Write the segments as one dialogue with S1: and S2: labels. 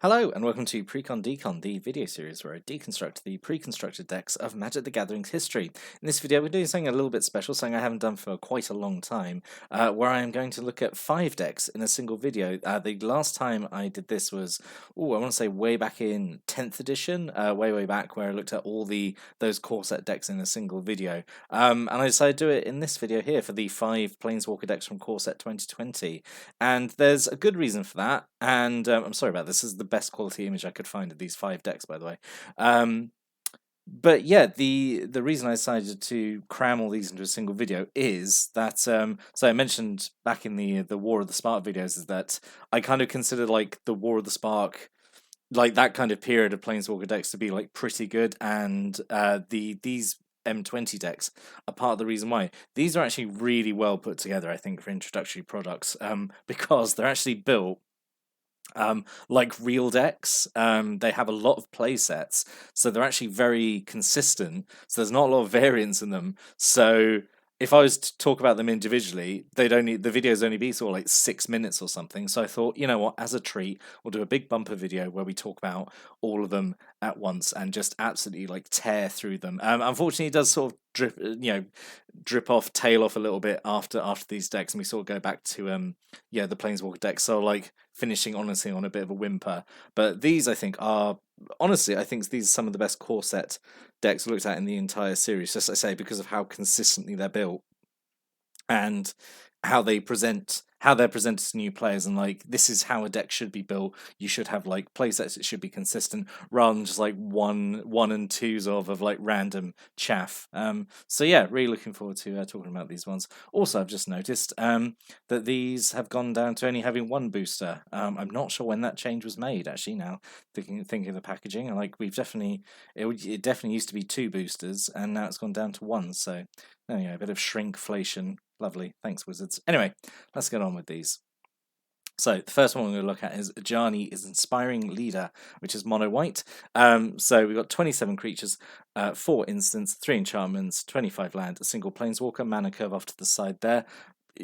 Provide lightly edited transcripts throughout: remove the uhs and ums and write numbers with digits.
S1: Hello and welcome to Precon Decon, the video series where I deconstruct the pre-constructed decks of Magic the Gathering's history. In this video we're doing something a little bit special, something I haven't done for quite a long time, where I am going to look at 5 decks in a single video. The last time I did this was, I want to say way back in 10th edition, way back, where I looked at all those core set decks in a single video. And I decided to do it in this video here for the 5 Planeswalker decks from core set 2020. And there's a good reason for that, and I'm sorry about this. This is the best quality image I could find of these 5 decks, by the way. But yeah, the reason I decided to cram all these into a single video is that so I mentioned back in the War of the Spark videos is that I kind of consider like the War of the Spark, like that kind of period of Planeswalker decks, to be like pretty good, and these M20 decks are part of the reason why. These are actually really well put together, I think, for introductory products, because they're actually built like real decks. They have a lot of play sets, so they're actually very consistent. So there's not a lot of variance in them. So if I was to talk about them individually, the videos only be sort of like 6 minutes or something. So I thought, you know what, as a treat, we'll do a big bumper video where we talk about all of them at once and just absolutely like tear through them. Unfortunately, it does sort of drip off, tail off a little bit after these decks, and we sort of go back to the Planeswalker decks. So like finishing honestly on a bit of a whimper. But these, I think, are honestly, I think these are some of the best core set decks looked at in the entire series. Just I say because of how consistently they're built and how they're presented to new players, and like this is how a deck should be built. You should have like play sets that should be consistent rather than just like one and twos of like random chaff. So yeah, really looking forward to talking about these ones. Also, I've just noticed that these have gone down to only having one booster. I'm not sure when that change was made actually. Now thinking of the packaging, and like it definitely used to be 2 boosters, and now it's gone down to 1. So there you go, a bit of shrinkflation. Lovely. Thanks, Wizards. Anyway, let's get on with these. So the first one we're going to look at is Ajani is Inspiring Leader, which is mono white. So we've got 27 creatures, 4 instants, 3 enchantments, 25 land, a single planeswalker, mana curve off to the side there.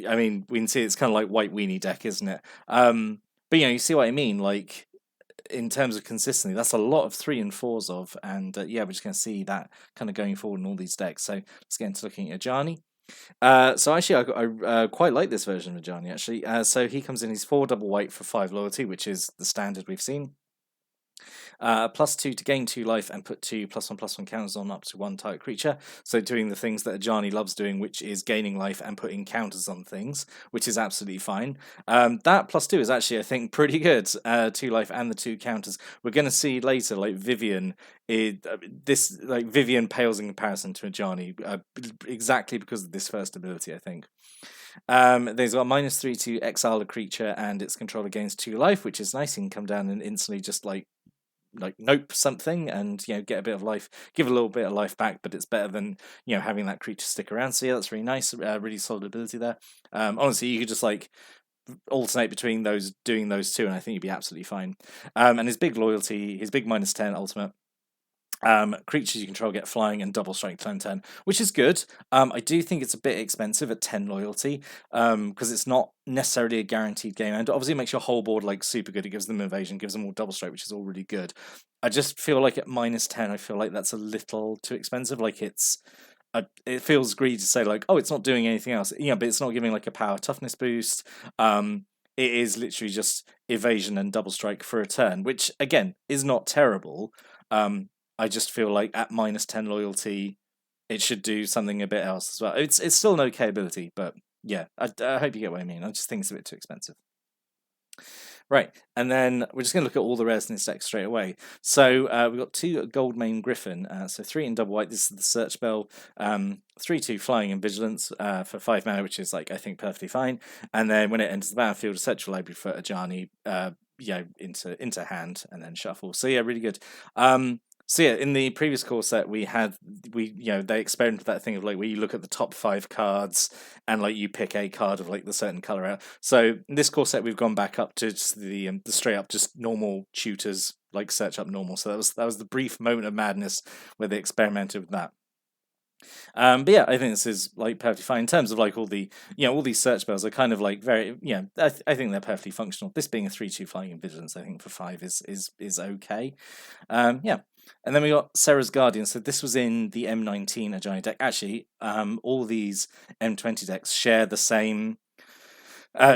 S1: I mean, we can see it's kind of like white weenie deck, isn't it? But you see what I mean, like in terms of consistency, that's a lot of 3 and 4s of, and we're just going to see that kind of going forward in all these decks. So let's get into looking at Ajani. So actually, I quite like this version of Ajani, actually. So he comes in, he's 4 double white for 5 loyalty, which is the standard we've seen. +2 to gain 2 life and put 2 +1/+1 counters on up to 1 target creature. So doing the things that Ajani loves doing, which is gaining life and putting counters on things, which is absolutely fine. That +2 is actually, I think, pretty good. 2 life and the 2 counters. We're going to see later, like Vivian. Vivian pales in comparison to Ajani, exactly because of this first ability, I think. There's got -3 to exile a creature and its controller gains 2 life, which is nice. You can come down and instantly just like nope something and get a bit of life, give a little bit of life back, but it's better than having that creature stick around. So yeah, that's really nice, really solid ability there. Honestly, you could just like alternate between doing those 2, and I think you'd be absolutely fine. And his big loyalty, his big -10 ultimate. Creatures you control get flying and double strike 10/10, which is good. I do think it's a bit expensive at 10 loyalty, because it's not necessarily a guaranteed game, and obviously it makes your whole board like super good. It gives them evasion, gives them all double strike, which is all really good. I just feel like at -10, I feel like that's a little too expensive. Like it feels greedy to say like, oh, it's not doing anything else, but it's not giving like a power toughness boost. It is literally just evasion and double strike for a turn, which again is not terrible. I just feel like at -10 loyalty, it should do something a bit else as well. It's still an okay ability, but yeah, I hope you get what I mean. I just think it's a bit too expensive. Right, and then we're just going to look at all the rares in this deck straight away. So we've got 2 Goldmane Griffin, so 3 in double white. This is the search spell. 3/2 flying and vigilance for 5 mana, which is like I think perfectly fine. And then when it enters the battlefield, a search library for Ajani, into hand and then shuffle. So yeah, really good. So yeah, in the previous core set, they experimented with that thing of like where you look at the top 5 cards and like you pick a card of like the certain color out. So in this core set, we've gone back up to just the straight up just normal tutors, like search up normal. So that was the brief moment of madness where they experimented with that. But yeah, I think this is like perfectly fine in terms of like all the all these search spells are kind of like very I think they're perfectly functional. This being a 3/2 flying in vigilance, I think for 5 is okay. Yeah. And then we got Serra's Guardian. So this was in the M19 Ajani deck. Actually, all these M20 decks share the same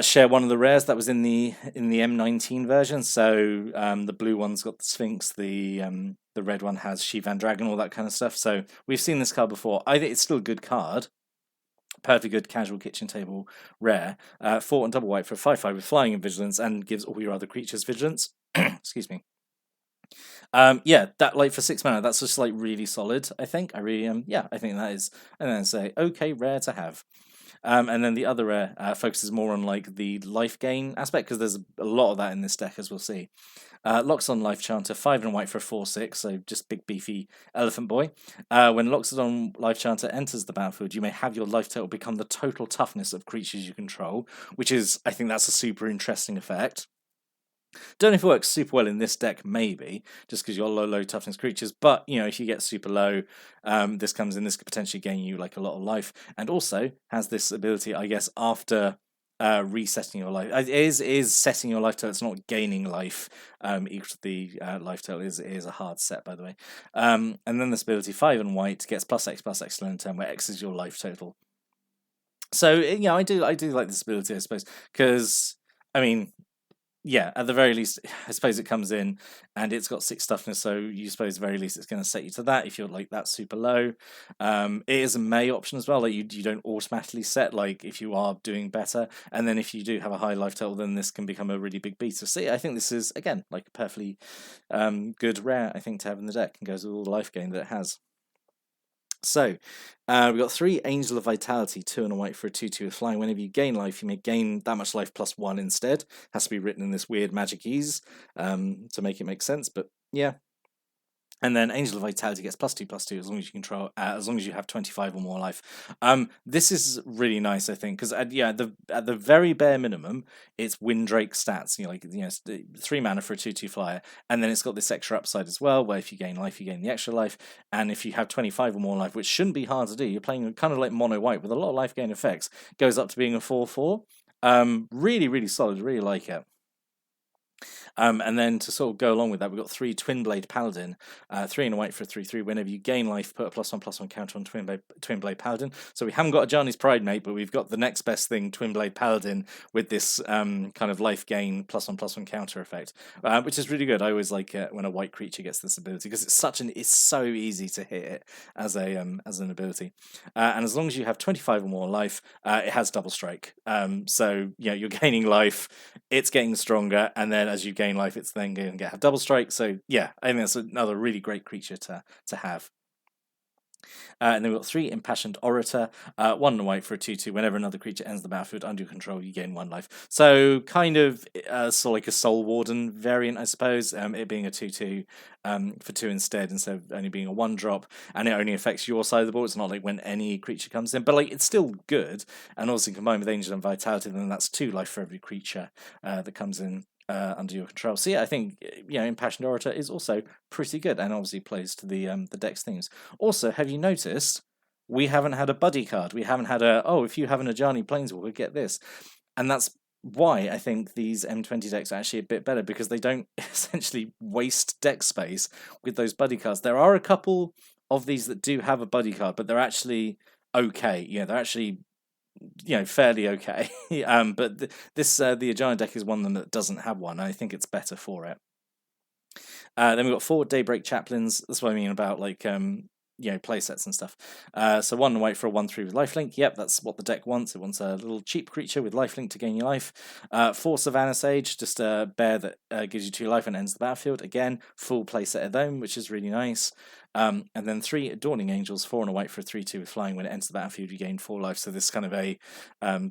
S1: share one of the rares that was in the M19 version. So the blue one's got the Sphinx, the red one has Shivan Dragon, all that kind of stuff. So we've seen this card before. I think it's still a good card. Perfectly good casual kitchen table rare. 4 and double white for a 5/5 with flying and vigilance, and gives all your other creatures vigilance. Excuse me. Yeah, that like for 6 mana, that's just like really solid. I think I really yeah, I think that is, and then say okay, rare to have. And then the other rare focuses more on like the life gain aspect, because there's a lot of that in this deck, as we'll see. Loxodon Life Chanter, 5 and white for a 4/6, so just big beefy elephant boy. When Loxodon Life Chanter enters the battlefield, you may have your life total become the total toughness of creatures you control, which is, I think that's a super interesting effect. Don't know if it works super well in this deck, maybe, just because you're low toughness creatures, but, if you get super low, this comes in, this could potentially gain you, like, a lot of life, and also has this ability, I guess, after resetting your life. It is setting your life total, it's not gaining life equal to the life total, is a hard set, by the way. And then this ability, 5 and white, gets +X learn turn, where X is your life total. So, I do like this ability, I suppose, because, I mean, yeah, at the very least, I suppose it comes in and it's got 6 toughness, so you suppose at the very least it's going to set you to that if you're like that super low. It is a May option as well, like you don't automatically set like if you are doing better, and then if you do have a high life total, then this can become a really big beater. So yeah, I think this is again like a perfectly good rare, I think, to have in the deck, and goes with all the life gain that it has. So, we've got 3 Angel of Vitality, 2 and a white for a 2/2 with flying. Whenever you gain life, you may gain that much life +1 instead. Has to be written in this weird magic ease to make it make sense, but yeah. And then Angel of Vitality gets +2/+2 as long as you control, as long as you have 25 or more life. This is really nice, I think, because at the very bare minimum, it's Windrake stats. 3 mana for a 2/2 flyer, and then it's got this extra upside as well, where if you gain life, you gain the extra life, and if you have 25 or more life, which shouldn't be hard to do, you're playing kind of like mono white with a lot of life gain effects, goes up to being a 4/4. Really, really solid. Really like it. And then to sort of go along with that, we've got 3 Twin Blade Paladin, 3 and a white for a 3/3. Whenever you gain life, put a +1/+1 counter on Twin Blade Paladin. So we haven't got Ajani's Pride Mate, but we've got the next best thing, Twin Blade Paladin, with this kind of life gain +1/+1 counter effect, which is really good. I always like it when a white creature gets this ability, because it's so easy to hit it as an ability. And as long as you have 25 or more life, it has double strike. So you're gaining life, it's getting stronger, and then as you gain life, it's then going to have double strike. So yeah, I think that's another really great creature to have. And then we've got 3 Impassioned Orator, 1 and white for a 2/2. Whenever another creature ends the battlefield under your control, you gain 1 life. So kind of like a Soul Warden variant, I suppose. It being a 2/2 for 2 instead of only being a 1-drop, and it only affects your side of the board. It's not like when any creature comes in, but like it's still good. And also combined with Angel and Vitality, then that's 2 life for every creature that comes in under your control. So yeah, I think Impassioned Orator is also pretty good, and obviously plays to the deck's themes. Also, have you noticed we haven't had a buddy card? We haven't had if you have an Ajani Planeswalker, get this, and that's why I think these M20 decks are actually a bit better, because they don't essentially waste deck space with those buddy cards. There are a couple of these that do have a buddy card, but they're actually okay. They're actually fairly okay. But the Ajani deck is one of them that doesn't have one, and I think it's better for it. Then we've got 4 Daybreak Chaplains. That's what I mean about like play sets and stuff. So 1 and white for a 1/3 with lifelink. Yep, that's what the deck wants. It wants a little cheap creature with lifelink to gain your life. 4 Savannah Sage, just a bear that gives you 2 life and ends the battlefield. Again, full playset of them, which is really nice. And then 3 Dawning Angels, 4 and a white for a 3/2 with flying. When it enters the battlefield, you gain 4 life. So this is kind of a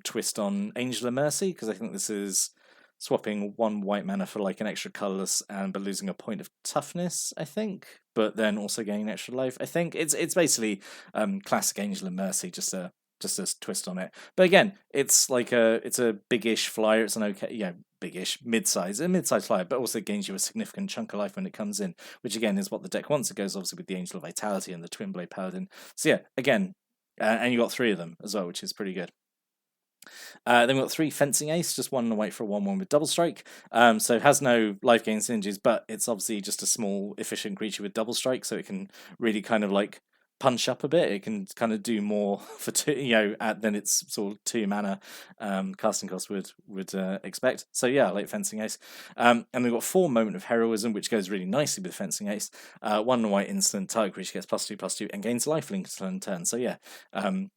S1: twist on Angel of Mercy, because I think this is swapping 1 white mana for like an extra colorless, but losing a point of toughness, I think, but then also gaining extra life. I think it's basically classic Angel of Mercy, just a just a twist on it. But again, it's like it's a big-ish flyer. It's an okay, big-ish, a mid-size flyer, but also gains you a significant chunk of life when it comes in, which again is what the deck wants. It goes obviously with the Angel of Vitality and the Twin Blade Paladin. So yeah, again, and you got 3 of them as well, which is pretty good. Then we've got 3 Fencing Ace, just 1 away for a 1/1 with Double Strike. So it has no life gain synergies, but it's obviously just a small, efficient creature with Double Strike, so it can really kind of like punch up a bit. It can kind of do more for 2, than its sort of 2 mana casting cost would expect. So yeah, I like Fencing Ace. And we've got 4 Moment of Heroism, which goes really nicely with Fencing Ace. 1 white instant, target creature gets +2/+2 and gains lifelink until turn. So yeah,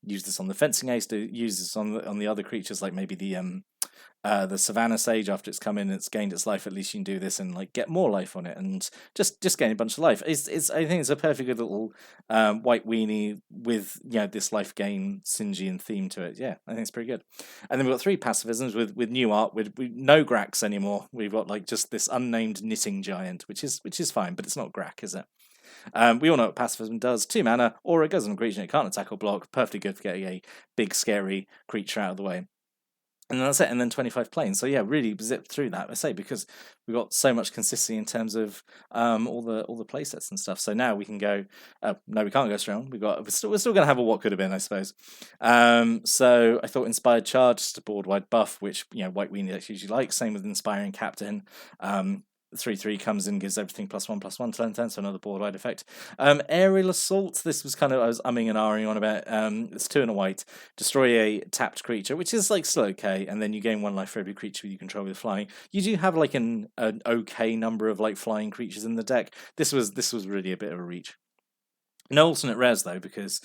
S1: use this on the Fencing Ace. Use this on the other creatures, like maybe the Savannah Sage. After it's come in, it's gained its life. At least you can do this and like get more life on it, and just gain a bunch of life. It's I think it's a perfect good little white weenie with this life gain Syngean theme to it. Yeah, I think it's pretty good. And then we've got 3 pacifisms with new art with no Grax anymore. We've got like just this unnamed knitting giant, which is fine, but it's not Grak, is it? We all know what pacifism does. 2 mana, or it goes on a creature, it can't attack or block. Perfectly good for getting a big scary creature out of the way. And then that's it, and then 25 planes. So yeah, really zip through that, I say, because we've got so much consistency in terms of all the play sets and stuff. So now we can go. No, we can't go strong. We're still going to have a what could have been, I suppose. So I thought Inspired Charge, just a board wide buff, which White Weenie decks usually like. Same with Inspiring Captain. 3/3 comes in, gives everything +1/+1 till end turn, so another board wide effect. Aerial Assault, this was kind of, I was umming and ahhing on about. It's 2 and a white. Destroy a tapped creature, which is like still okay, and then you gain 1 life for every creature you control with flying. You do have like an okay number of like flying creatures in the deck. This was really a bit of a reach. No alternate rares though, because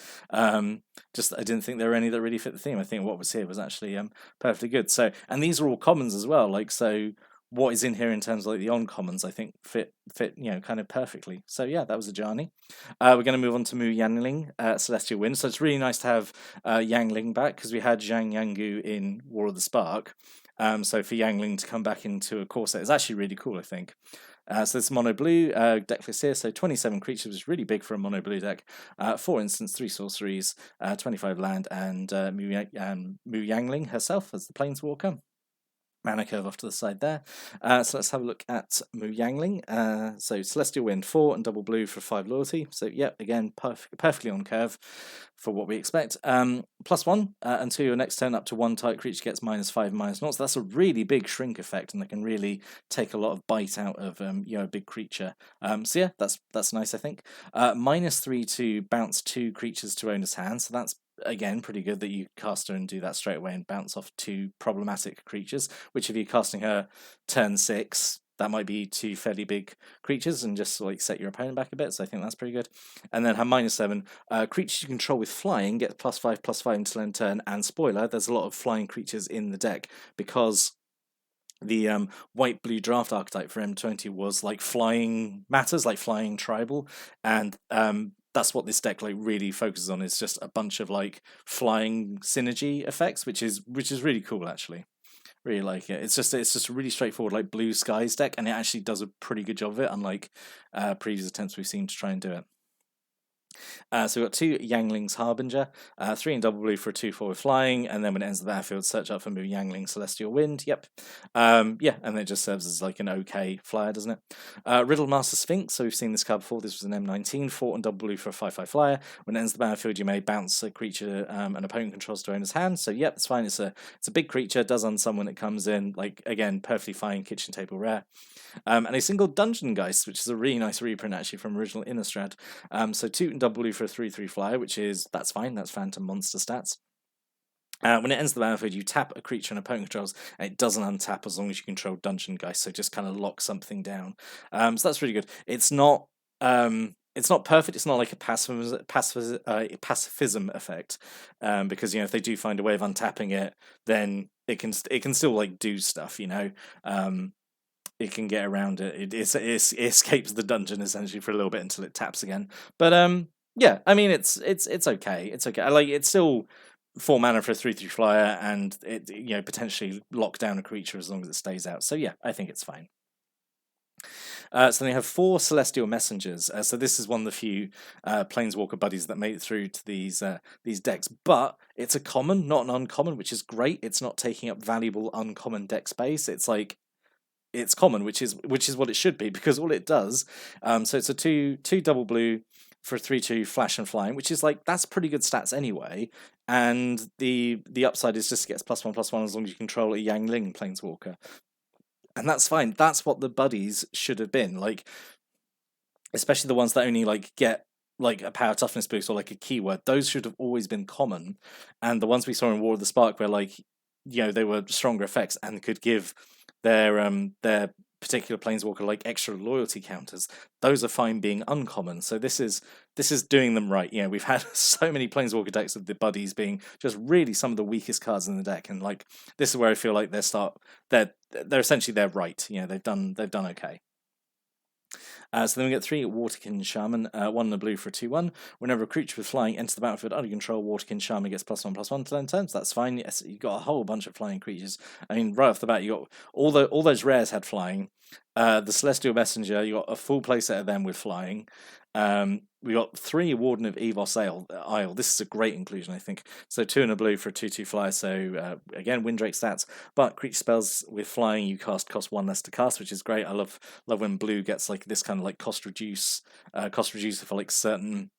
S1: just I didn't think there were any that really fit the theme. I think what was here was actually perfectly good. So, and these are all commons as well. Like, so what is in here in terms of like the uncommons, I think fit kind of perfectly. So yeah, that was a journey. We're going to move on to Mu Yanling, Celestial Wind. So it's really nice to have Yangling back, because we had Zhang Yangu in War of the Spark. So for Yangling to come back into a core set is actually really cool, I think. So this mono blue deck list here, so 27 creatures was really big for a mono blue deck. 4 instants, 3 sorceries, 25 land, and Mu Yangling herself as the Planeswalker. Mana curve off to the side there. So let's have a look at Mu Yangling. So Celestial Wind 4 and double blue for 5 loyalty. So yep, again perfectly on curve for what we expect. +1 until your next turn, up to 1 type creature gets -5, -0. So that's a really big shrink effect, and they can really take a lot of bite out of a big creature. So yeah, that's nice, I think. -3 to bounce 2 creatures to owner's hand. So that's again pretty good that you cast her and do that straight away and bounce off 2 problematic creatures, which if you're casting her turn 6, that might be 2 fairly big creatures, and just like set your opponent back a bit. So I think that's pretty good. And then her -7, creatures you control with flying get +5/+5 until end turn. And spoiler, there's a lot of flying creatures in the deck, because the white blue draft archetype for M20 was like flying matters, like flying tribal, and that's what this deck like really focuses on, is just a bunch of like flying synergy effects, which is really cool, actually. Really like it. It's just a really straightforward like blue skies deck, and it actually does a pretty good job of it, unlike previous attempts we've seen to try and do it. So we've got 2 Yangling's Harbinger, 3 in double blue for a 2/4 with flying, and then when it ends the battlefield, search up for Mu Yangling Celestial Wind. Yep. Yeah, and it just serves as like an okay flyer, doesn't it? Riddle Master Sphinx. So we've seen this card before. This was an M19, 4 and double blue for a 5/5 flyer. When it ends the battlefield, you may bounce a creature an opponent controls to owner's hand. So yep, it's fine. It's a big creature. Does unsum when it comes in. Like again, perfectly fine kitchen table rare. And a single Dungeon Geist, which is a really nice reprint actually from original Innistrad. So 2 and double blue for a 3/3 flyer, that's fine. That's Phantom Monster stats. When it ends the battlefield, you tap a creature an opponent controls, and it doesn't untap as long as you control Dungeon Geist. So just kind of lock something down. So that's really good. It's not perfect. It's not like a pacifism effect, because if they do find a way of untapping it, then it can still like do stuff. It can get around it. It escapes the dungeon essentially for a little bit until it taps again. But yeah, I mean it's okay. It's okay. Like, it's still 4 mana for a 3/3 flyer, and it potentially lock down a creature as long as it stays out. So yeah, I think it's fine. So then you have 4 Celestial Messengers. So this is one of the few Planeswalker buddies that made it through to these decks. But it's a common, not an uncommon, which is great. It's not taking up valuable uncommon deck space. It's common, which is what it should be, because all it does. So it's a two double blue for 3/2 flash and flying, which is that's pretty good stats anyway. And the upside is just gets +1/+1 as long as you control a Yangling Planeswalker. And that's fine. That's what the buddies should have been. Especially the ones that only get a power toughness boost or a keyword. Those should have always been common. And the ones we saw in War of the Spark where they were stronger effects and could give their particular Planeswalker extra loyalty counters, those are fine being uncommon. So this is doing them right. We've had so many Planeswalker decks of the buddies being just really some of the weakest cards in the deck, and this is where I feel like they're essentially they're right. They've done okay. So then we get 3 Waterkin Shaman, 1 in the blue for a 2/1. Whenever a creature with flying enters the battlefield under control, Waterkin Shaman gets +1/+1 to end turns. That's fine. Yes, you've got a whole bunch of flying creatures. I mean, right off the bat, you got all those rares had flying. The Celestial Messenger, you got a full playset of them with flying. We got 3 Warden of Evos Isle. This is a great inclusion, I think. So 2 in a blue for a 2/2 flyer. So again, Windrake stats, but creature spells with flying you cast cost 1 less to cast, which is great. I love when blue gets this kind of cost reducer for certain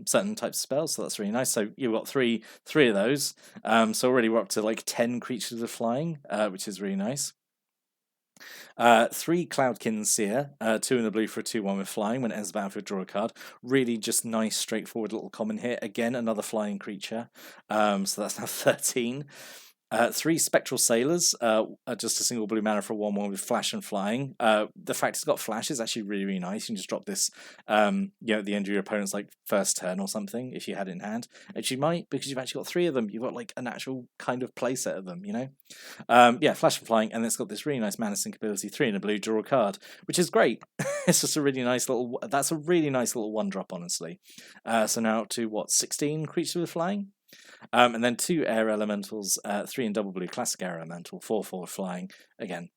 S1: types of spells. So that's really nice. So you've got three of those. So already we're up to 10 creatures with flying, which is really nice. 3 Cloudkin Seer, 2 in the blue for a 2/1 with flying. When it ends the battlefield, draw a card. Really just nice, straightforward little common here. Again, another flying creature. So that's now 13. 3 Spectral Sailors, just a single blue mana for 1/1 with flash and flying. The fact it's got flash is actually really, really nice. You can just drop this at the end of your opponent's first turn or something if you had it in hand. Which you might, because you've actually got 3 of them. You've got an actual kind of playset of them, flash and flying, and it's got this really nice mana sync ability, 3 in a blue, draw a card, which is great. It's just a really nice little. That's a really nice little 1-drop, honestly. So now up to 16 creatures with flying. And then 2 air elementals, 3 in double blue, classic air elemental, 4/4 flying. Again,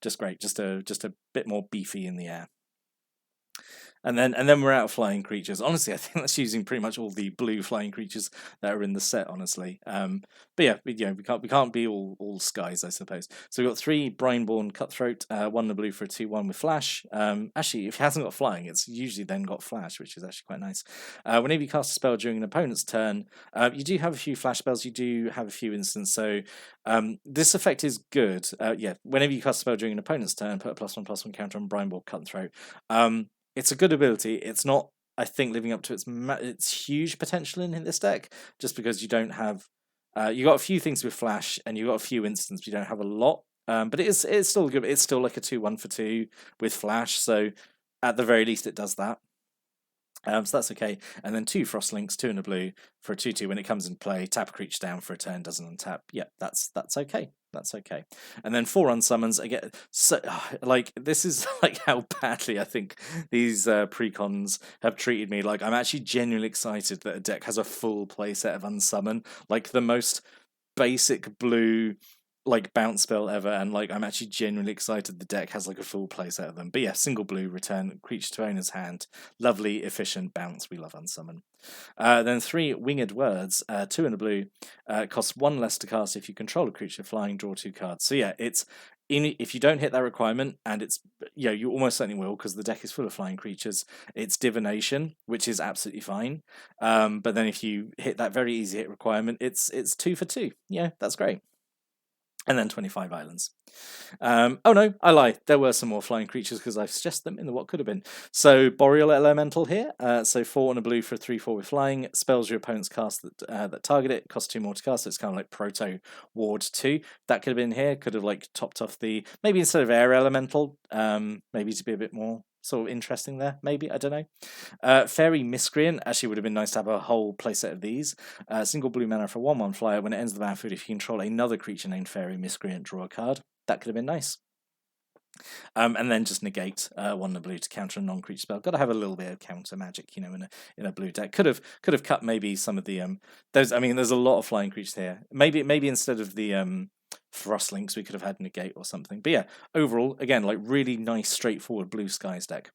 S1: just great, just a bit more beefy in the air. And then we're out of flying creatures. Honestly, I think that's using pretty much all the blue flying creatures that are in the set. Honestly, but yeah, we can't be all skies, I suppose. So we've got 3 Brineborn Cutthroat, 1 in the blue for a 2/1 with flash. Actually, if it hasn't got flying, it's usually then got flash, which is actually quite nice. Whenever you cast a spell during an opponent's turn, you do have a few flash spells. You do have a few instants. So this effect is good. Whenever you cast a spell during an opponent's turn, put a +1/+1 counter on Brineborn Cutthroat. It's a good ability. It's not, I think, living up to its huge potential in this deck, just because you don't have. You got a few things with flash, and you got a few instants. But you don't have a lot. But it's still good. It's still a 2/1 for 2 with flash. So at the very least, it does that. So that's okay. And then 2 Frostlinks, 2 in a blue for a 2/2. When it comes in play, tap a creature down for a turn, doesn't untap. Yeah, that's okay. That's okay. And then 4 unsummons. Again, so this is how badly I think these precons have treated me. I'm actually genuinely excited that a deck has a full playset of unsummon, the most basic blue bounce spell ever, and I'm actually genuinely excited the deck has a full playset of them. But yeah, single blue, return creature to owner's hand, lovely efficient bounce. We love unsummon. Then 3 Winged Words, 2 in a blue, costs 1 less to cast if you control a creature flying, draw 2 cards. So yeah, it's if you don't hit that requirement, and it's you almost certainly will because the deck is full of flying creatures. It's Divination, which is absolutely fine. But then if you hit that very easy hit requirement, it's 2 for 2. Yeah, that's great. And then 25 islands. Oh no, I lie. There were some more flying creatures because I've suggested them in the what could have been. So Boreal Elemental here. So 4 and a blue for a 3/4 with flying. Spells your opponent's cast that target it. Costs 2 more to cast. So it's kind of like Proto Ward 2. That could have been here. Could have topped off the, maybe instead of Air Elemental, maybe to be a bit more sort of interesting there, maybe, I don't know. Fairy Miscreant, actually would have been nice to have a whole playset of these. Single blue mana for 1/1 flyer. When it ends the battlefield, if you control another creature named Fairy Miscreant, draw a card. That could have been nice. And then just negate 1 in a blue to counter a non-creature spell. Got to have a little bit of counter magic, in a blue deck. Could have cut maybe some of the there's a lot of flying creatures here. Maybe instead of the Frostlinks, we could have had Negate or something. But yeah, overall, again, like really nice, straightforward Blue Skies deck.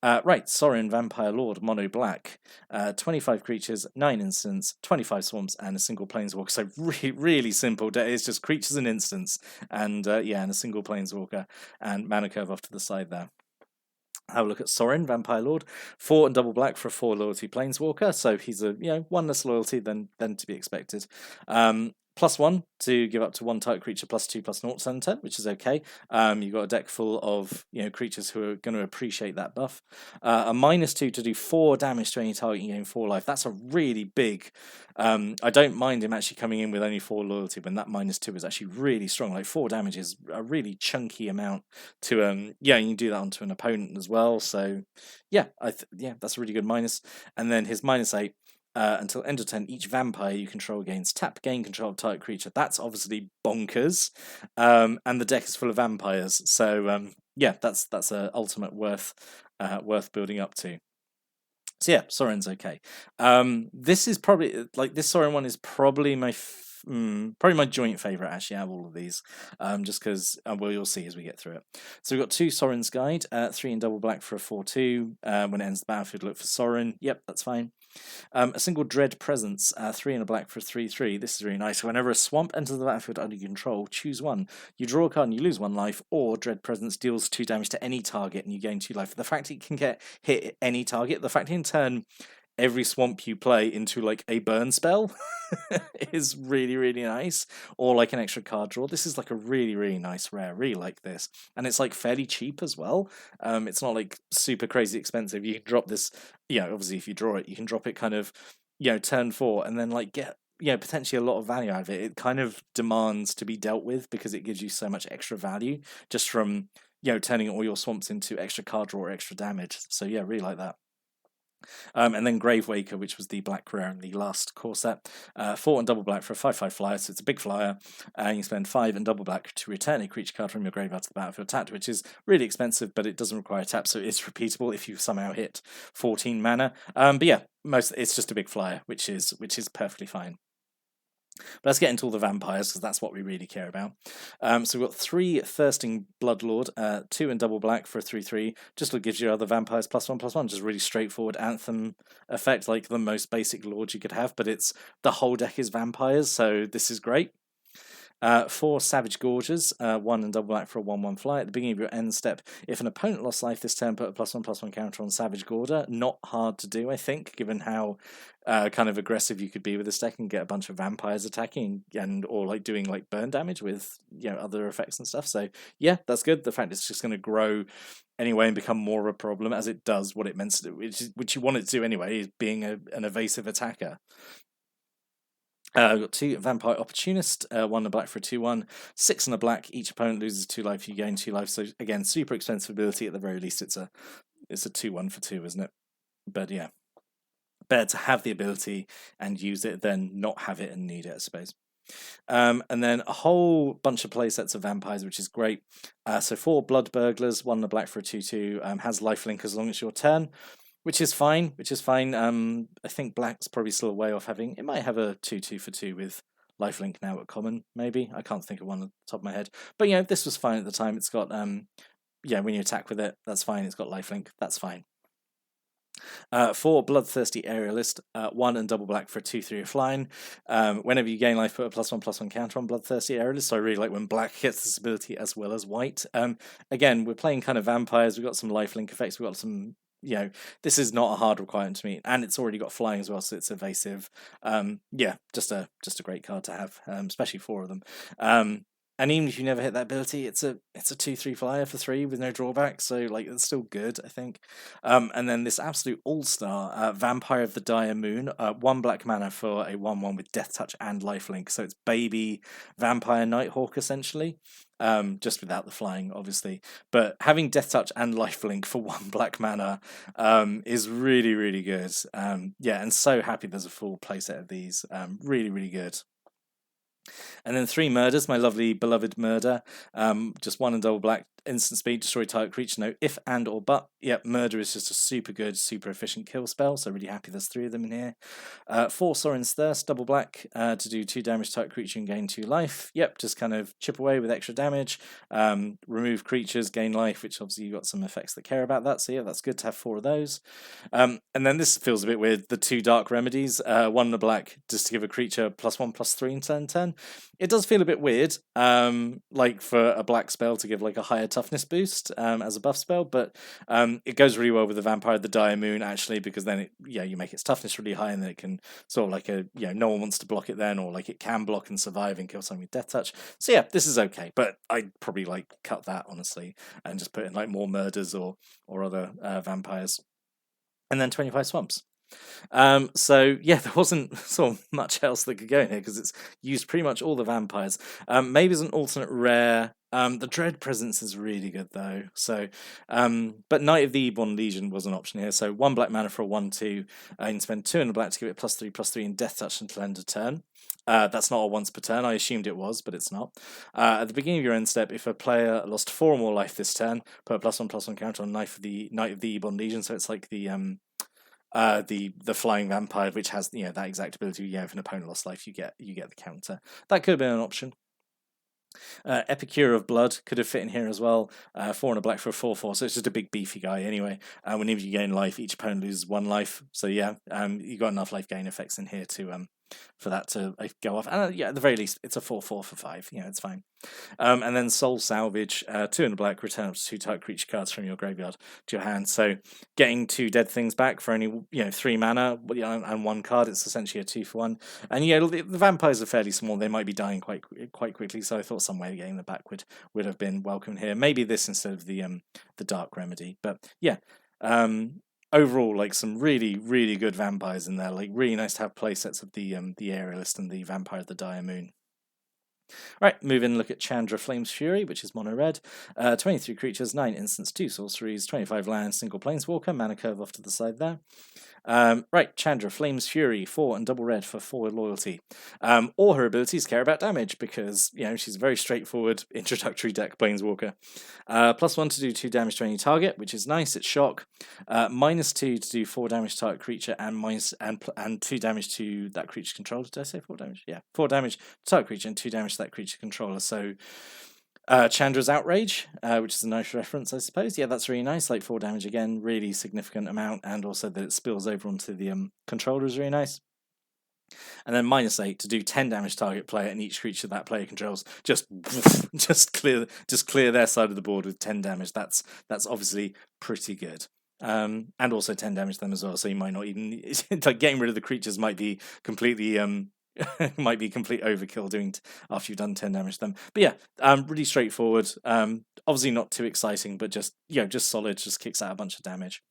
S1: Right, Sorin, Vampire Lord, Mono Black, 25 creatures, 9 instants, 25 swamps, and a single Planeswalker. So really simple. It's just creatures and instants, and yeah, and a single Planeswalker, and mana curve off to the side there. Have a look at Sorin, Vampire Lord, 4 and double black for a 4 loyalty Planeswalker. So he's a 1 less loyalty than to be expected. +1 to give up to 1 target creature +2/+0 center, which is okay. You've got a deck full of creatures who are going to appreciate that buff. A -2 to do 4 damage to any target you gain 4 life. That's a really big. I don't mind him actually coming in with only 4 loyalty when that -2 is actually really strong. Like 4 damage is a really chunky amount to you can do that onto an opponent as well. So yeah, that's a really good minus. And then his -8. Until end of turn, each vampire you control gains tap, gain control of target creature. That's obviously bonkers. And the deck is full of vampires, so yeah, that's a ultimate worth building up to. So yeah, Sorin's okay. This is probably this Sorin one is probably my probably my joint favorite actually out of all of these, just because well, you'll see as we get through it. So we've got 2 Sorin's Guide, 3 in double black for a 4/2. When it ends the battlefield, look for Sorin. Yep, that's fine. A single Dread Presence, 3 and a black for a 3/3. This is really nice. Whenever a swamp enters the battlefield under your control, choose one. You draw a card and you lose 1 life, or Dread Presence deals 2 damage to any target and you gain 2 life. The fact it can hit any target, the fact it can turn every swamp you play into like a burn spell is really nice, or like an extra card draw. This is like a really nice rare. Really like this, and it's like fairly cheap as well. It's not like super crazy expensive. You can drop this, obviously if you draw it, you can drop it kind of turn 4 and then like get potentially a lot of value out of it. It kind of demands to be dealt with because it gives you so much extra value just from turning all your swamps into extra card draw or extra damage. So yeah, really like that. And then Gravewaker, which was the black rare in the last core set. 4 and double black for a 5/5 flyer, so it's a big flyer. And you spend 5 and double black to return a creature card from your graveyard to the battlefield tapped, which is really expensive, but it doesn't require a tap, so it's repeatable if you somehow hit 14 mana. But yeah, it's just a big flyer, which is perfectly fine. But let's get into all the vampires, because that's what we really care about. So we've got 3 Thirsting Bloodlord, 2 and double black for a 3/3. Just gives your other vampires +1/+1. Just really straightforward Anthem effect, like the most basic lord you could have, but the whole deck is vampires, so this is great. 4 Savage Gorges, 1 and double black for a 1/1 fly. At the beginning of your end step, if an opponent lost life this turn, put a +1/+1 counter on Savage Gorger. Not hard to do, I think, given how kind of aggressive you could be with this deck and get a bunch of vampires attacking or like doing like burn damage with other effects and stuff. So yeah, that's good. The fact it's just going to grow anyway and become more of a problem as it does what it meant to do, which you want it to do anyway, is being an evasive attacker. We've got 2 Vampire Opportunist, 1 and a black for a 2/1, 6 and a black. Each opponent loses 2 life, you gain 2 life. So again, super expensive ability. At the very least, it's a 2/1 for 2, isn't it? But yeah, better to have the ability and use it than not have it and need it, I suppose. And then a whole bunch of play sets of vampires, which is great. So 4 Blood Burglars, 1 and a black for a 2/2, has lifelink as long as it's your turn. Which is fine. I think black's probably still a way off having. It might have a 2/2 for 2 with lifelink now at common. Maybe I can't think of one on the top of my head. But this was fine at the time. It's got when you attack with it, that's fine. It's got lifelink. That's fine. 4 Bloodthirsty Aerialist, 1 and double black for a 2/3 flying. Whenever you gain life, put a +1/+1 counter on Bloodthirsty Aerialist. So I really like when black gets this ability as well as white. Again, we're playing kind of vampires. We've got some lifelink effects. We've got some. This is not a hard requirement to meet, and it's already got flying as well, so it's evasive. Just a great card to have, especially 4 of them. And even if you never hit that ability, it's a 2/3 flyer for 3 with no drawback, so like it's still good, I think. And then this absolute all-star Vampire of the Dire Moon, 1 black mana for a 1/1 with Death Touch and lifelink, so it's baby Vampire Nighthawk essentially. Just without the flying, obviously. But having Death Touch and lifelink for 1 black mana is really good. And so happy there's a full playset of these. Really good. And then 3 murders, my lovely beloved murder. Just 1 and double black, instant speed, destroy target creature, no if, and, or but. Yep, murder is just a super good, super efficient kill spell, so really happy there's 3 of them in here. 4 Sorin's Thirst, double black, to do 2 damage to target creature and gain 2 life. Yep, just kind of chip away with extra damage. Remove creatures, gain life, which obviously you've got some effects that care about that, so yeah, that's good to have 4 of those. And then this feels a bit weird, the 2 dark remedies, 1 in the black, just to give a creature +1/+3 in turn 10. It does feel a bit weird, like for a black spell to give like a higher toughness boost as a buff spell, but it goes really well with the Vampire of the Dire Moon actually, because then you make its toughness really high, and then it can sort of like no one wants to block it then, or like it can block and survive and kill something with Death Touch. So yeah, this is okay, but I'd probably like cut that honestly and just put in like more murders or other vampires, and then 25 swamps. So yeah, there wasn't sort of much else that could go in here because it's used pretty much all the vampires. Maybe as an alternate rare, the Dread Presence is really good though. So, but Knight of the Ebon Legion was an option here. So 1 black mana for a 1/2. You can spend 2 in the black to give it +3/+3 in Death Touch until end of turn. That's not a once per turn. I assumed it was, but it's not. At the beginning of your end step, if a player lost 4 or more life this turn, put a +1/+1 counter on Knight of the Ebon Legion. So it's like the flying vampire, which has that exact ability. If an opponent lost life, you get the counter. That could have been an option. Epicure of Blood could have fit in here as well. 4 and a black for a 4/4, so it's just a big beefy guy anyway. Whenever you gain life, each opponent loses 1 life. So yeah, you got enough life gain effects in here to for that to go off. And yeah, at the very least, it's a 4/4 for 5. It's fine. And then Soul Salvage, 2 in the black, return up to 2 target creature cards from your graveyard to your hand. So getting 2 dead things back for only 3 mana and 1 card, it's essentially a 2-for-1. And the vampires are fairly small; they might be dying quite quickly. So I thought some way of getting them back would have been welcome here. Maybe this instead of the dark remedy. But yeah. Overall, like some really, really good vampires in there. Like really nice to have play sets of the Aerialist and the Vampire of the Dire Moon. Right, move in and look at Chandra Flame's Fury, which is mono red. 23 creatures, 9 instants, 2 sorceries, 25 lands, single planeswalker, mana curve off to the side there. Right, Chandra Flame's Fury, 4 and double red for 4 loyalty. All her abilities care about damage because, she's a very straightforward introductory deck planeswalker. +1 to do 2 damage to any target, which is nice, it's shock. -2 to do 4 damage to target creature and 2 damage to that creature's controller. Did I say 4 damage? Yeah, 4 damage to target creature and 2 damage to that creature controller. So Chandra's Outrage, which is a nice reference, I suppose. Yeah, that's really nice. Like 4 damage again, really significant amount, and also that it spills over onto the controller is really nice. And then -8 to do 10 damage target player, and each creature that player controls just clear their side of the board with 10 damage. That's obviously pretty good. And also 10 damage to them as well. So you might not even like getting rid of the creatures might be completely might be complete overkill doing after you've done 10 damage to them. But yeah, really straightforward. Obviously not too exciting, but just solid. Just kicks out a bunch of damage.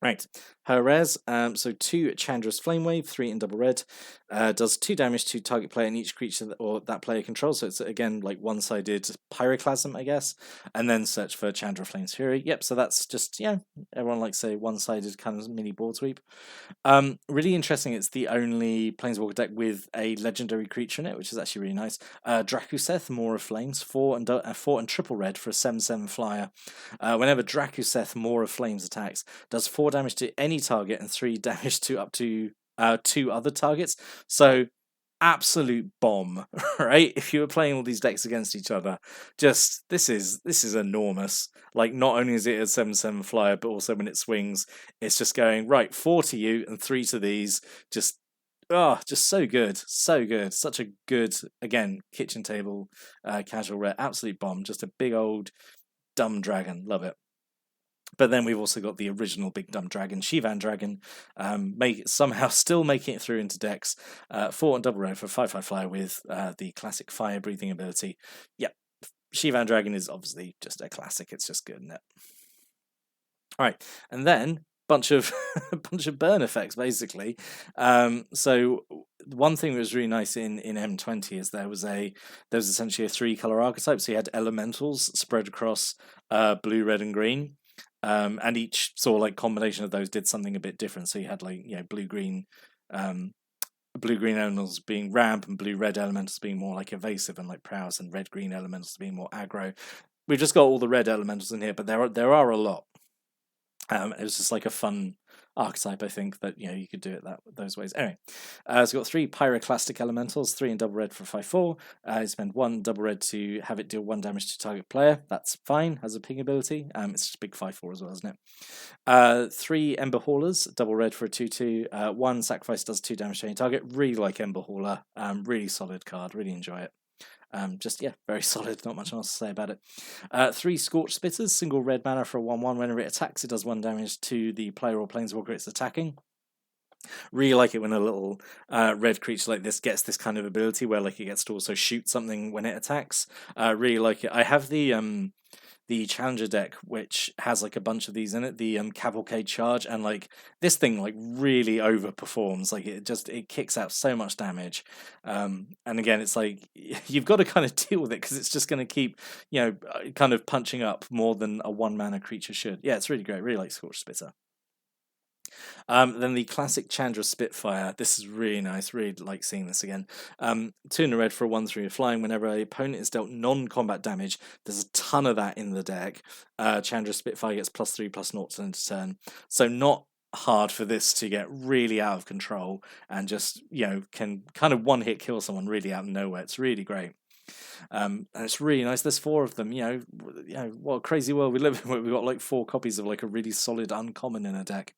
S1: Right, her res, so 2 Chandra's Flame Wave, 3 in double red, does 2 damage to target player and each creature that player controls, so it's again like one-sided Pyroclasm, I guess, and then search for Chandra Flame's Fury. Yep, so that's just, everyone likes a one-sided kind of mini board sweep. Really interesting, it's the only Planeswalker deck with a legendary creature in it, which is actually really nice. Drakuseth, Maw of Flames, 4 and triple red for a 7/7 flyer. Whenever Drakuseth, Maw of Flames attacks, does 4 damage to any target and 3 damage to up to 2 other targets. So absolute bomb, right? If you were playing all these decks against each other, just this is enormous. Like not only is it a 7/7 flyer, but also when it swings, it's just going right 4 to you and 3 to these. Just so good, so good. Such a good, again, kitchen table casual rare, absolute bomb. Just a big old dumb dragon, love it. But then we've also got the original big dumb dragon, Shivan Dragon, somehow still making it through into decks. 4 and double red for 5/5 flyer with the classic fire breathing ability. Yeah, Shivan Dragon is obviously just a classic. It's just good, isn't it? All right, and then bunch of burn effects basically. So one thing that was really nice in M20 is there was essentially a 3-color archetype. So you had elementals spread across blue, red, and green. And each sort of like combination of those did something a bit different. So you had like blue green blue-green elementals being ramp and blue-red elementals being more like evasive and like prowess, and red-green elementals being more aggro. We've just got all the red elementals in here, but there are a lot. It was just like a fun archetype, I think, that you could do it those ways. Anyway, so we've got 3 pyroclastic elementals, 3 in double red for 5/4. You spend 1 double red to have it deal 1 damage to target player. That's fine, has a ping ability. It's just big 5/4 as well, isn't it? 3 Ember Haulers, double red for a 2/2. 1 sacrifice does 2 damage to any target. Really like Ember Hauler. Really solid card. Really enjoy it. Very solid, not much else to say about it. 3 Scorch Spitters, single red mana for a 1/1. Whenever it attacks, it does 1 damage to the player or planeswalker it's attacking. Really like it when a little red creature like this gets this kind of ability where like it gets to also shoot something when it attacks. Really like it. I have the challenger deck, which has like a bunch of these in it, the cavalcade charge, and like this thing like really overperforms. Like it kicks out so much damage, and again it's like you've got to kind of deal with it because it's just going to keep kind of punching up more than a 1 mana creature should. Yeah, it's really great. Really like Scorch Spitter. Then the classic Chandra Spitfire. This is really nice. Really like seeing this again. 2 in the red for a 1/3 flying. Whenever an opponent is dealt non-combat damage, there's a ton of that in the deck. Chandra Spitfire gets +3/+0 to end of turn. So not hard for this to get really out of control and just can kind of one hit kill someone really out of nowhere. It's really great. And it's really nice. There's 4 of them. What a crazy world we live in where we've got like 4 copies of like a really solid uncommon in a deck.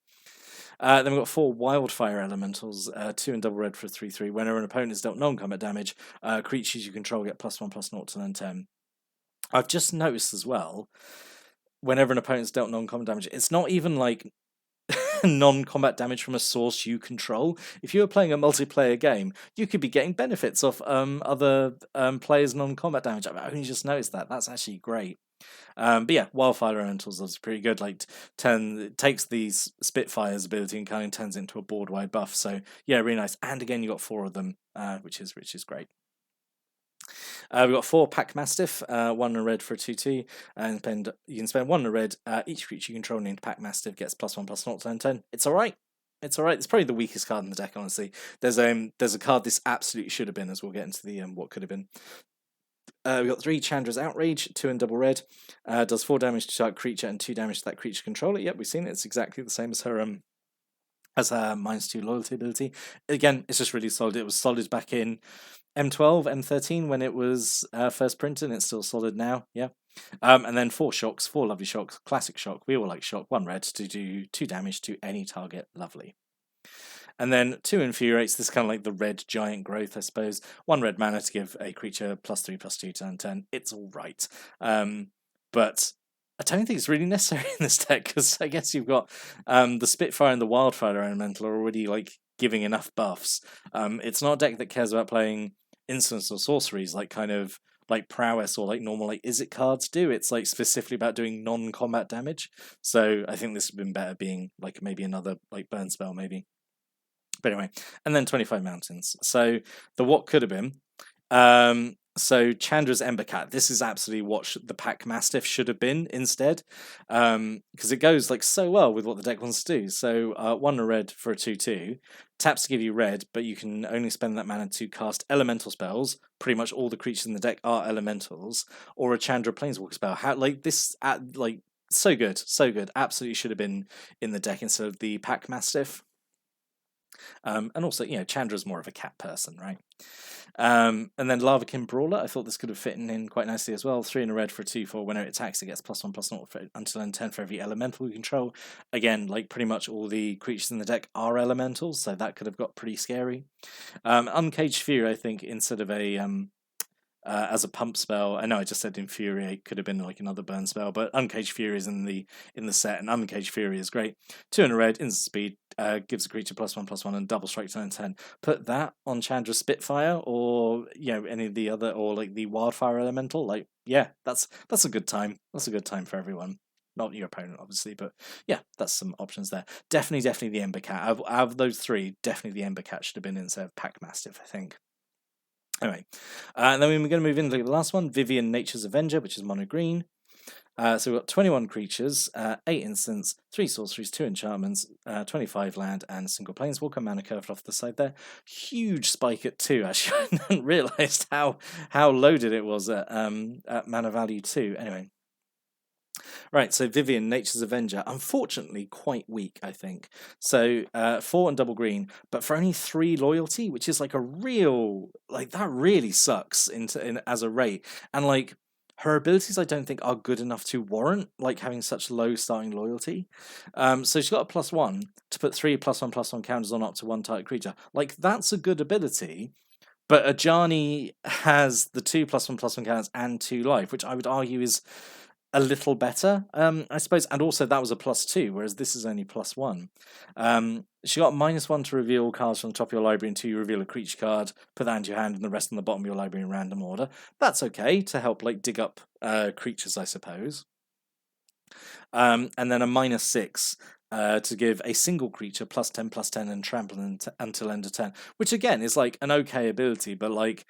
S1: Then we've got 4 Wildfire Elementals, 2 in double red for a 3/3. Whenever an opponent is dealt non-combat damage, creatures you control get +1/+0 to end turn. I've just noticed as well, whenever an opponent is dealt non-combat damage, it's not even like non-combat damage from a source you control. If you were playing a multiplayer game, you could be getting benefits off other players' non-combat damage. I've only just noticed that. That's actually great. But yeah, Wildfire Elementals is pretty good. Like takes these Spitfire's ability and kind of turns it into a board-wide buff. So yeah, really nice. And again, you got 4 of them, which is great. We've got 4 Pack Mastiff, 1 in a red for a 2/2, and you can spend 1 in a red. Each creature you control named Pack Mastiff gets +1/+0 to end turn. It's alright. It's alright. It's probably the weakest card in the deck, honestly. There's a card this absolutely should have been, as we'll get into the what could have been. We've got 3 Chandra's Outrage, 2 in double red. Does 4 damage to target creature and 2 damage to that creature controller. Yep, we've seen it. It's exactly the same as her -2 loyalty ability. Again, it's just really solid. It was solid back in M12, M13 when it was first printed, and it's still solid now. Yeah. And then 4 shocks, 4 lovely shocks. Classic shock. We all like shock. 1 red to do 2 damage to any target. Lovely. And then 2 Infuriates, this is kind of like the red giant growth, I suppose. 1 red mana to give a creature +3/+2 to end turn. It's alright. But I don't think it's really necessary in this deck, because I guess you've got the Spitfire and the Wildfire Elemental are already like giving enough buffs. It's not a deck that cares about playing instants or sorceries like kind of like prowess or like normal like Izzet cards do. It's like specifically about doing non-combat damage. So I think this would have been better being like maybe another like burn spell maybe. But anyway, and then 25 Mountains. So the what could have been. So Chandra's Embercat. This is absolutely what the Pack Mastiff should have been instead, because it goes like so well with what the deck wants to do. So 1 a red for a 2/2, taps to give you red, but you can only spend that mana to cast elemental spells. Pretty much all the creatures in the deck are elementals, or a Chandra Planeswalker spell. How like this? So good, so good. Absolutely should have been in the deck instead of the Pack Mastiff. And also, Chandra's more of a cat person, right? And then Lavakin Brawler, I thought this could have fit in quite nicely as well. 3 in a red for a 2/4. Whenever it attacks, it gets +1/+0 until end 10 for every elemental you control. Again, like pretty much all the creatures in the deck are elementals, so that could have got pretty scary. Uncaged Fury, I think, instead of a as a pump spell. I know I just said Infuriate could have been like another burn spell, but Uncaged Fury is in the set, and Uncaged Fury is great. 2 in a red, instant speed, gives a creature +1/+1 and double strike to 10. Put that on Chandra's Spitfire, or any of the other, or like the Wildfire Elemental. Like, yeah, that's a good time. That's a good time for everyone. Not your opponent, obviously, but yeah, that's some options there. Definitely the Embercat. Out of those 3, definitely the Embercat should have been instead of Pack Mastiff, I think. Anyway, and then we're going to move into the last one, Vivian Nature's Avenger, which is mono green. So we've got 21 creatures, 8 instants, 3 sorceries, 2 enchantments, 25 land, and a single planeswalker. Mana curved off the side there. Huge spike at 2. Actually, I hadn't realised how loaded it was at mana value 2. Anyway. Right, so Vivian, Nature's Avenger, unfortunately quite weak, I think. So 4 and double green, but for only 3 loyalty, which is like a real, like that really sucks as a rate. And like her abilities, I don't think are good enough to warrant like having such low starting loyalty. So she's got a +1 to put 3 +1/+1 counters on up to 1 target creature. Like that's a good ability. But Ajani has the 2 +1/+1 counters and 2 life, which I would argue is a little better, I suppose, and also that was a +2, whereas this is only +1. She got -1 to reveal cards from the top of your library until you reveal a creature card, put that into your hand, and the rest on the bottom of your library in random order. That's okay to help like dig up creatures, I suppose. And then a -6 to give a single creature +10/+10 and trample until end of turn, which again is like an okay ability, but like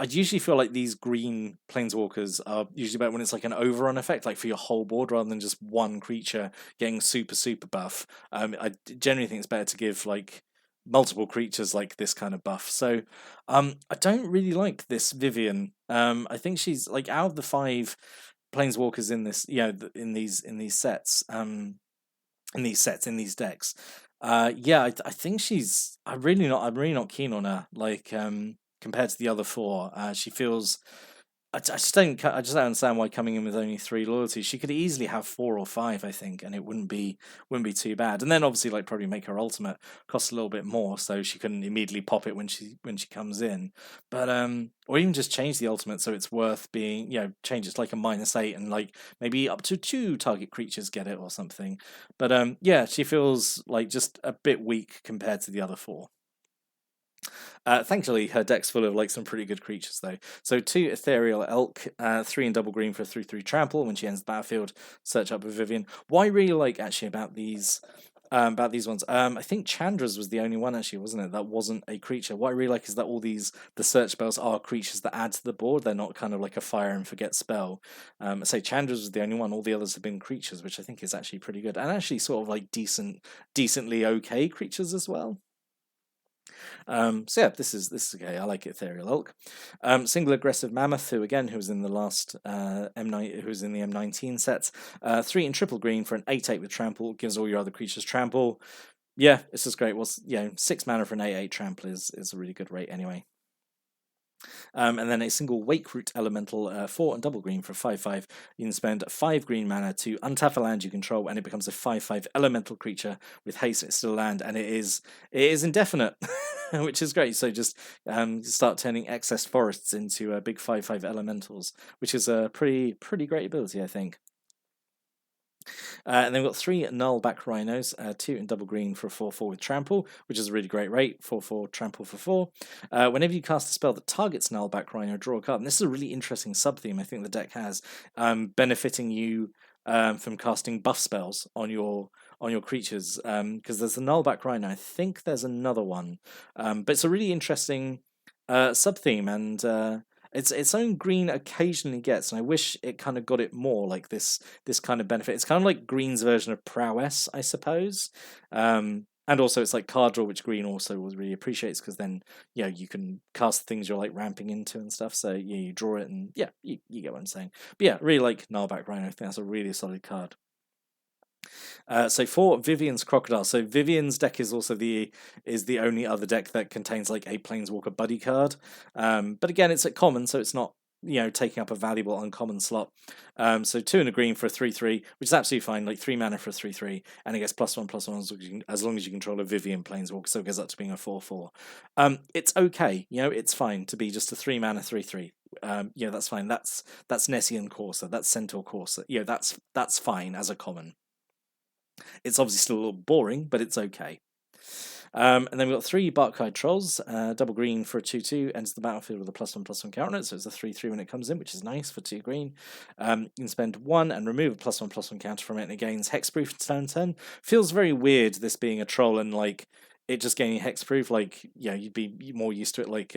S1: I usually feel like these green planeswalkers are usually better when it's like an overrun effect, like for your whole board rather than just one creature getting super buff. I generally think it's better to give like multiple creatures like this kind of buff. So I don't really like this Vivian. I think she's like out of the 5 planeswalkers in this, in these sets, in these decks. I think I'm really not keen on her. Like compared to the other 4, she feels. I just don't understand why coming in with only 3 loyalties. She could easily have 4 or 5, I think, and it wouldn't be too bad. And then obviously like probably make her ultimate cost a little bit more, so she couldn't immediately pop it when she comes in. But or even just change the ultimate so it's worth being, change it to like a -8 and like maybe up to 2 target creatures get it or something. But she feels like just a bit weak compared to the other 4. Thankfully, her deck's full of like some pretty good creatures though. So 2 Ethereal Elk, 3 and double green for a 3/3 trample. When she ends the battlefield, search up with Vivian. What I really like actually about these ones, I think Chandra's was the only one actually, wasn't it? That wasn't a creature. What I really like is that all the search spells are creatures that add to the board. They're not kind of like a fire and forget spell. So Chandra's was the only one. All the others have been creatures, which I think is actually pretty good, and actually sort of like decently okay creatures as well. This is okay. I like Ethereal Elk. Single Aggressive Mammoth, who was in the last M9, who was in the M19 sets. 3 and triple green for an 8/8 with trample, gives all your other creatures trample. Yeah, this is great. 6 mana for an 8/8 trample is a really good rate anyway. And then a single Wake Root Elemental, 4 and double green for 5/5. You can spend 5 green mana to untap a land you control, and it becomes a 5/5 elemental creature with haste. It's still land, and it is indefinite, which is great. So just start turning excess forests into big 5/5 elementals, which is a pretty great ability, I think. And then we've got 3 Nullback Rhinos, 2 in double green for a 4/4 with trample, which is a really great rate, 4/4 trample for 4. Whenever you cast a spell that targets Nullback Rhino, draw a card. And this is a really interesting sub-theme I think the deck has, benefiting you from casting buff spells on your creatures, because there's the Nullback Rhino. I think there's another one, but it's a really interesting sub-theme, and its own green occasionally gets, and I wish it kind of got it more like this kind of benefit. It's kind of like green's version of prowess, I suppose. And also it's like card draw, which green also really appreciates, because then you can cast things you're like ramping into and stuff. So you draw it, and you get what I'm saying. But really like Nullback Rhino. I think that's a really solid card. So for Vivian's Crocodile, so Vivian's deck is also the only other deck that contains like a Planeswalker buddy card. But again, it's at common, so it's not taking up a valuable uncommon slot. So 2 and a green for a 3/3, which is absolutely fine. Like 3 mana for a 3/3, and it gets +1/+1 as long as you control a Vivian Planeswalker, so it goes up to being a 4/4. It's okay, it's fine to be just a 3 mana 3/3. That's fine. That's Nessian Corsair, that's Centaur Corsair. That's fine as a common. It's obviously still a little boring, but it's okay. And then we've got 3 Barkhide Trolls, double green for a 2/2, enters the battlefield with a +1/+1 counter on it, so it's a 3/3 when it comes in, which is nice for 2 green. You can spend 1 and remove a +1/+1 counter from it, and it gains Hexproof to turn. Feels very weird, this being a troll, and like it just gaining Hexproof. Like, you'd be more used to it like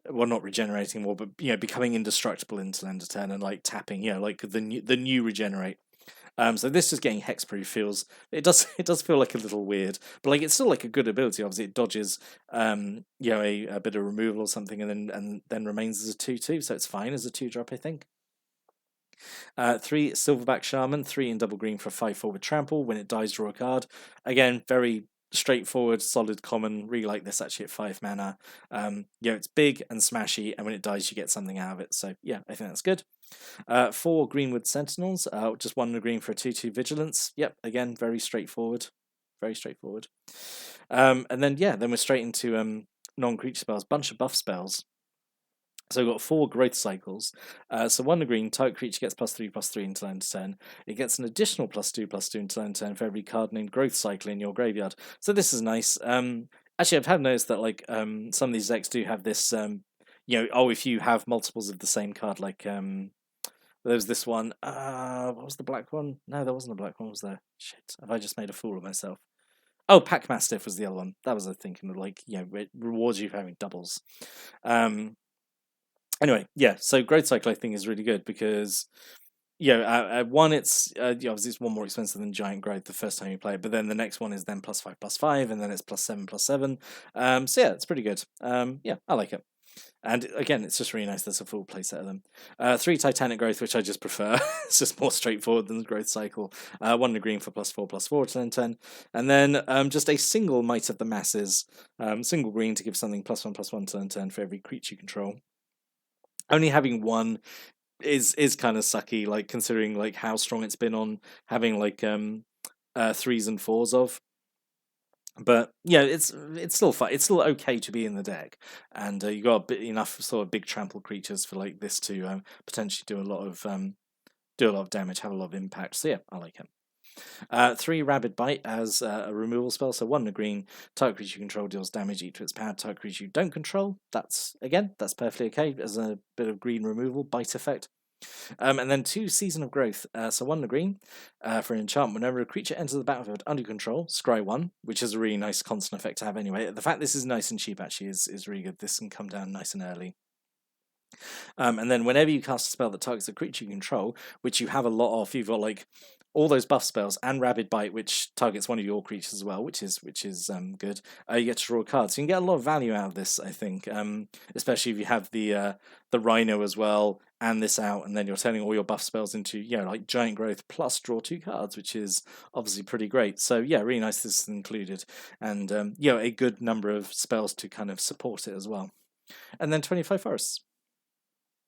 S1: well, not regenerating more, but becoming indestructible into end of turn and like tapping, like the new regenerate. So this just getting hexproof feels, it does feel like a little weird, but like it's still like a good ability. Obviously, it dodges a bit of removal or something, and then remains as a 2/2, so it's fine as a 2-drop, I think. 3 Silverback Shaman, 3 in double green for 5/4 with trample. When it dies, draw a card. Again, very straightforward, solid common. Really like this actually at 5 mana. It's big and smashy, and when it dies, you get something out of it. So yeah, I think that's good. 4 Greenwood Sentinels, just 1 in a green for a 2/2 Vigilance. Yep, again, very straightforward. Very straightforward. And then we're straight into non-creature spells, bunch of buff spells. So we've got 4 growth cycles. So 1 in a green, target creature gets +3/+3 until end of turn. It gets an additional +2/+2 until end of turn for every card named growth cycle in your graveyard. So this is nice. Actually, I've noticed that like some of these decks do have this. If you have multiples of the same card, like there's this one. What was the black one? No, there wasn't a black one, was there? Shit, have I just made a fool of myself? Oh, Pack Mastiff was the other one. That was I thinking of, like, it rewards you for having doubles. Anyway, yeah. So growth cycle I think is really good because one, it's obviously it's 1 more expensive than giant growth the first time you play it, but then the next one is then +5/+5, and then it's +7/+7. So yeah, it's pretty good. Yeah, I like it. And again, it's just really nice. There's a full playset of them. 3 Titanic Growth, which I just prefer. It's just more straightforward than the Growth Cycle. 1 in a green for +4/+4 to 10/10. And then just a single Might of the Masses. Single green to give something +1/+1 to 10/10 for every creature you control. Only having 1 is kind of sucky, like considering like how strong it's been on having like 3s and 4s of. But yeah, it's still fun. It's still okay to be in the deck, and you got enough sort of big trample creatures for like this to potentially do a lot of damage, have a lot of impact. So yeah, I like it. 3 Rabid Bite as a removal spell. So 1 in a green, target creature you control deals damage equal to its power. Target creature you don't control. That's perfectly okay as a bit of green removal bite effect. And then 2 Season of Growth. So 1 in a green for an enchantment. Whenever a creature enters the battlefield under control, scry 1, which is a really nice constant effect to have anyway. The fact this is nice and cheap actually is really good. This can come down nice and early. And then whenever you cast a spell that targets a creature you control, which you have a lot of, you've got like all those buff spells and Rabid Bite, which targets one of your creatures as well, which is good. You get to draw a card, so you can get a lot of value out of this, I think. Especially if you have the Rhino as well and this out, and then you're turning all your buff spells into like Giant Growth plus draw 2 cards, which is obviously pretty great. So yeah, really nice this is included, and a good number of spells to kind of support it as well. And then 25 Forests.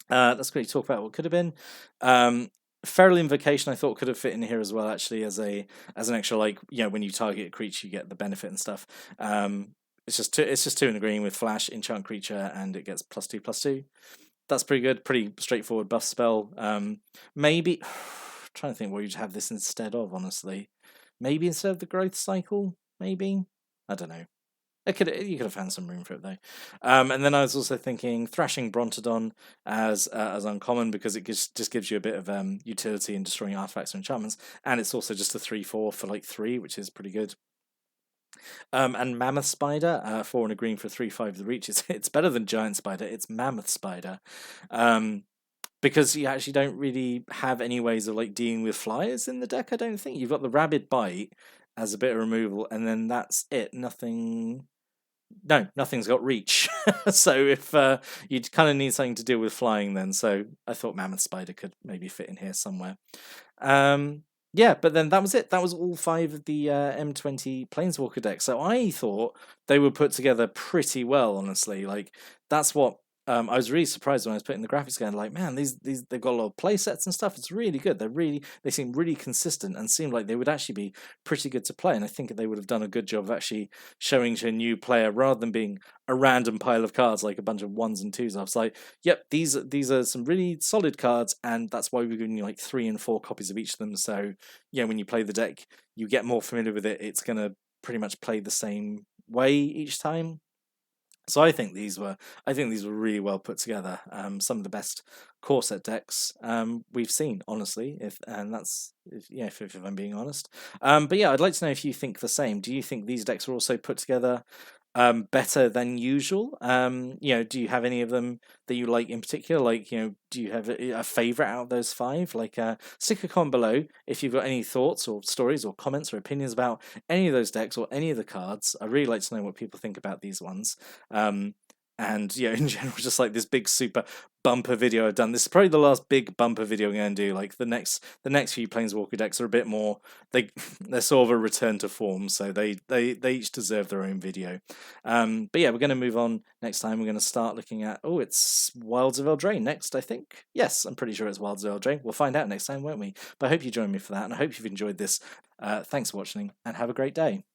S1: That's great to talk about what could have been. Feral Invocation I thought could have fit in here as well, actually, as an extra, like, when you target a creature you get the benefit and stuff. It's just 2 in a green with flash, enchant creature, and it gets +2/+2. That's pretty good, pretty straightforward buff spell. Maybe trying to think what you'd have this instead of, honestly. Maybe instead of the growth cycle, maybe? I don't know. You could have found some room for it though. And then I was also thinking Thrashing Brontodon as uncommon because it just gives you a bit of utility in destroying artifacts or enchantments, and it's also just a 3/4 for like 3, which is pretty good. And Mammoth Spider, 4 and a green for 3/5 the reach. It's better than Giant Spider. It's Mammoth Spider. Because you actually don't really have any ways of like dealing with flyers in the deck. I don't think you've got the Rabid Bite as a bit of removal, and then that's it. Nothing's got reach. So if you kind of need something to deal with flying, then so I thought Mammoth Spider could maybe fit in here somewhere. But then that was it. That was all 5 of the M20 Planeswalker decks. So I thought they were put together pretty well, honestly. Like that's what I was really surprised when I was putting the graphics together. Like, man, these they've got a lot of play sets and stuff. It's really good. They seem really consistent and seem like they would actually be pretty good to play. And I think they would have done a good job of actually showing to a new player rather than being a random pile of cards like a bunch of 1s and 2s. I was like, yep, these are some really solid cards, and that's why we're giving you like 3 and 4 copies of each of them. So when you play the deck, you get more familiar with it. It's gonna pretty much play the same way each time. So I think these were really well put together. Some of the best core set decks we've seen, honestly. If I'm being honest. But yeah, I'd like to know if you think the same. Do you think these decks are also put together better than usual. Do you have any of them that you like in particular? Like, do you have a favorite out of those five? Like, stick a comment below if you've got any thoughts or stories or comments or opinions about any of those decks or any of the cards. I'd really like to know what people think about these ones. And in general, just like this big super bumper video I've done. This is probably the last big bumper video I'm going to do. Like the next few Planeswalker decks are a bit more. They're sort of a return to form, so they each deserve their own video. But yeah, we're going to move on next time. We're going to start looking at it's Wilds of Eldraine next, I think. Yes, I'm pretty sure it's Wilds of Eldraine. We'll find out next time, won't we? But I hope you join me for that, and I hope you've enjoyed this. Thanks for watching, and have a great day.